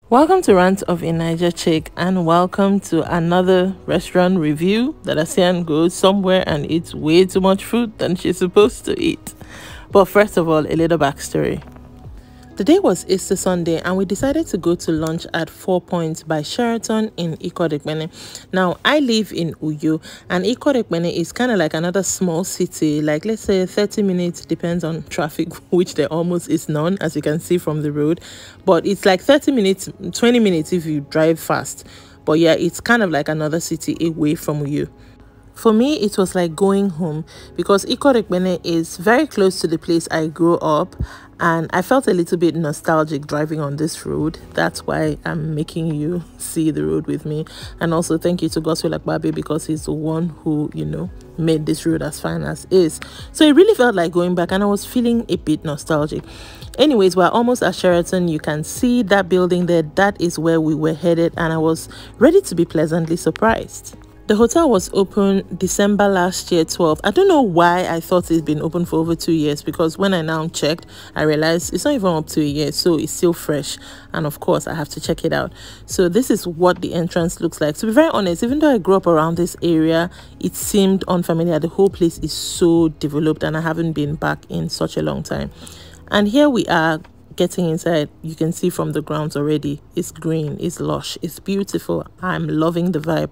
Welcome to Rants of Naija, Chic, and welcome to another restaurant review that Asian goes somewhere and eats way too much food than she's supposed to eat. But first of all, a little backstory. The day was Easter Sunday and we decided to go to lunch at 4 Points by Sheraton in Ikot Ekpene. Now, I live in Uyo and Ikot Ekpene is kind of like another small city, like let's say 30 minutes, depends on traffic, which there almost is none, as you can see from the road. But it's like 30 minutes, 20 minutes if you drive fast. But yeah, it's kind of like another city away from Uyo. For me, it was like going home because Ikot Ekpene is very close to the place I grew up, and I felt a little bit nostalgic driving on this road. That's why I'm making you see the road with me. And also thank you to Goswell Akbabe because he's the one who, made this road as fine as is. So it really felt like going back and I was feeling a bit nostalgic. Anyways, we're almost at Sheraton. You can see that building there. That is where we were headed and I was ready to be pleasantly surprised. The hotel was open December last year, 12th. I don't know why I thought it's been open for over 2 years because when I now checked, I realized it's not even up to a year, so it's still fresh. And of course, I have to check it out. So this is what the entrance looks like. To be very honest, even though I grew up around this area, it seemed unfamiliar. The whole place is so developed and I haven't been back in such a long time. And here we are getting inside. You can see from the grounds already. It's green, it's lush, it's beautiful. I'm loving the vibe.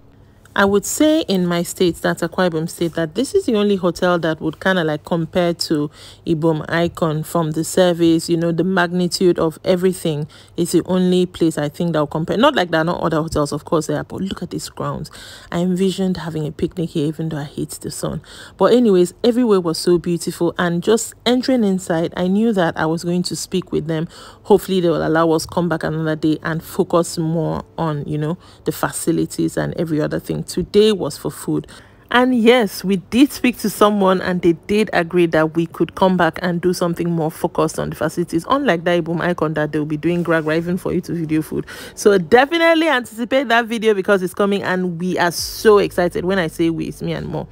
I would say in my state, that's Akwa Ibom State, that this is the only hotel that would kind of like compare to Ibom Icon from the service, the magnitude of everything is the only place I think that will compare. Not like there are not other hotels, of course there are, but look at these grounds. I envisioned having a picnic here even though I hate the sun. But anyways, everywhere was so beautiful and just entering inside, I knew that I was going to speak with them. Hopefully they will allow us come back another day and focus more on, the facilities and every other thing. Today was for food. And yes, we did speak to someone and they did agree that we could come back and do something more focused on the facilities, unlike that Ibom Icon that they'll be doing grab even for you to video food. So definitely anticipate that video because it's coming and we are so excited. When I say we, it's me and more.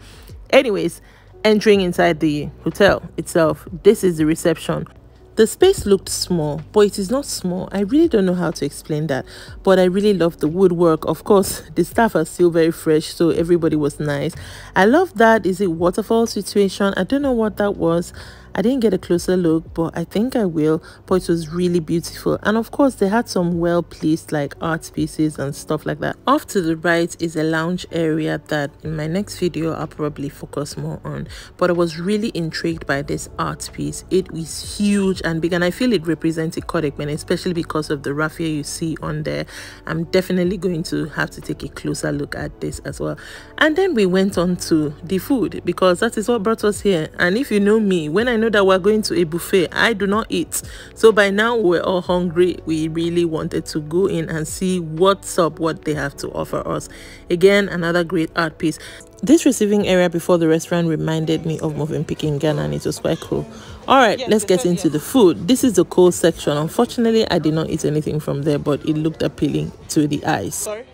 Anyways, entering inside the hotel itself, this is the reception. The space looked small, but it is not small. I really don't know how to explain that, but I really love the woodwork. Of course, the staff are still very fresh, so everybody was nice. I love that. Is it waterfall situation? I don't know what that was. I didn't get a closer look, but I think I will. But it was really beautiful. And of course, they had some well-placed like art pieces and stuff like that. Off to the right is a lounge area that in my next video, I'll probably focus more on. But I was really intrigued by this art piece. It is huge and big, and I feel it represents Ikot Ekpene, especially because of the raffia you see on there. I'm definitely going to have to take a closer look at this as well. And then we went on to the food because that is what brought us here. And if you know me, when I know that we're going to a buffet, I do not eat. So by now we're all hungry. We really wanted to go in and see what's up, what they have to offer us. Again, another great art piece. This receiving area before the restaurant reminded me of Movenpick in Ghana and it was quite cool. All right, let's get into the food. This is the cold section. Unfortunately, I did not eat anything from there, but it looked appealing to the eyes. Sorry.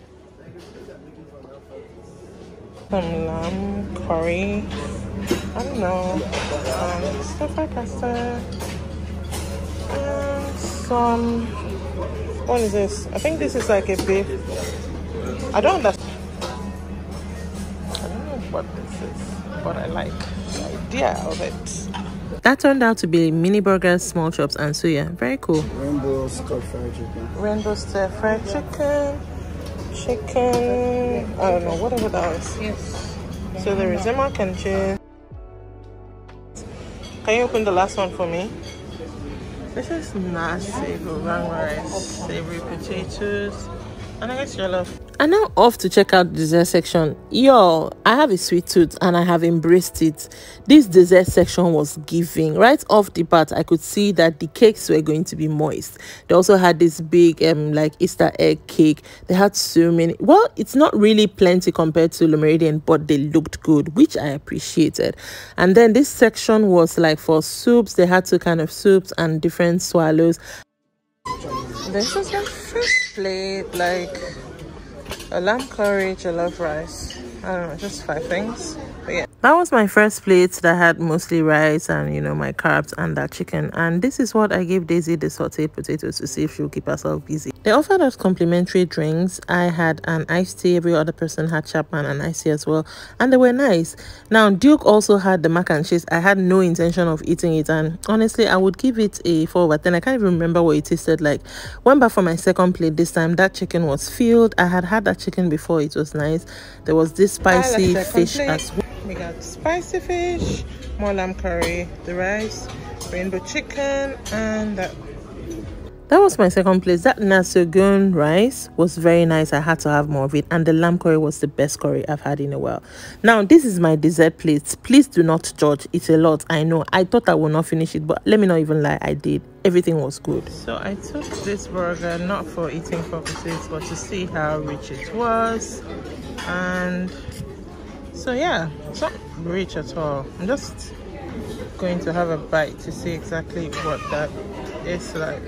Some lamb curry. I don't know. Stuff like pasta. And some. What is this? I think this is like a beef. I don't understand. I don't know what this is, but I like the idea of it. That turned out to be mini burgers, small chops, and suya. Very cool. Rainbow stir fried chicken. Rainbow stir fried chicken. Chicken. I don't know, whatever that is. Yes. So there is a mac and cheese. Can you open the last one for me? This is nasi goreng rice, savory potatoes, and I guess jollof. And now off to check out the dessert section. Y'all, I have a sweet tooth and I have embraced it. This dessert section was giving. Right off the bat, I could see that the cakes were going to be moist. They also had this big like Easter egg cake. They had so many. Well, it's not really plenty compared to Le Meridian, but they looked good, which I appreciated. And then this section was like for soups. They had two kind of soups and different swallows. This is a fish plate, like a lamb curry, jollof rice. I don't know, just 5 things. But yeah, that was my first plate that had mostly rice and, you know, my carbs and that chicken. And this is what I gave Daisy, the sauteed potatoes, to see if she'll keep herself busy. They offered us complimentary drinks. I had an iced tea. Every other person had Chapman and iced tea as well, and they were nice. Now Duke also had the mac and cheese. I had no intention of eating it, and honestly I would give it a 4/10. I can't even remember what it tasted like. Went back for my second plate. This time that chicken was filled. I had that chicken before. It was nice. There was this spicy fish as well. We got spicy fish, more lamb curry, the rice, rainbow chicken, and that was my second place. That nasogun rice was very nice. I had to have more of it. And the lamb curry was the best curry I've had in a while. Now, this is my dessert plate. Please do not judge. It's a lot. I know. I thought I would not finish it, but let me not even lie. I did. Everything was good. So I took this burger not for eating purposes, but to see how rich it was. And so yeah, it's not rich at all. I'm just going to have a bite to see exactly what that is like.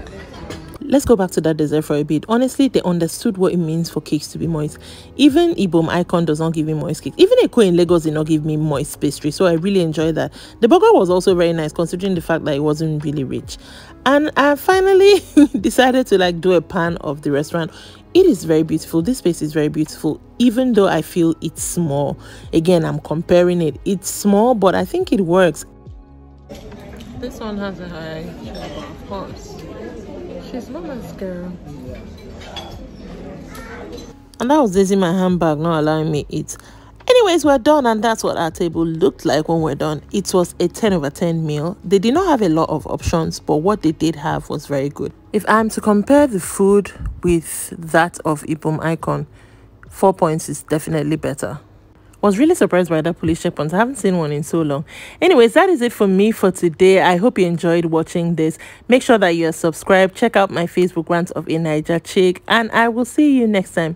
Let's go back to that dessert for a bit. Honestly, they understood what it means for cakes to be moist. Even Ibom Icon does not give me moist cake. Even Eko in Lagos did not give me moist pastry. So I really enjoyed that. The burger was also very nice, considering the fact that it wasn't really rich. And I finally decided to like do a pan of the restaurant. It is very beautiful. This space is very beautiful, even though I feel it's small. Again, I'm comparing it. It's small, but I think it works. This one has a high check, of course. She's mama's girl. And that was Daisy, my handbag, not allowing me eat. Anyways, we're done, and that's what our table looked like when we're done. It was a 10/10 meal. They did not have a lot of options, but what they did have was very good. If I'm to compare the food with that of Ibom Icon, 4 points is definitely better. Was really surprised by that police checkpoint. I haven't seen one in so long. Anyways, that is it for me for today. I hope you enjoyed watching this. Make sure that you are subscribed. Check out my Facebook Rants of a Naija Chic, and I will see you next time.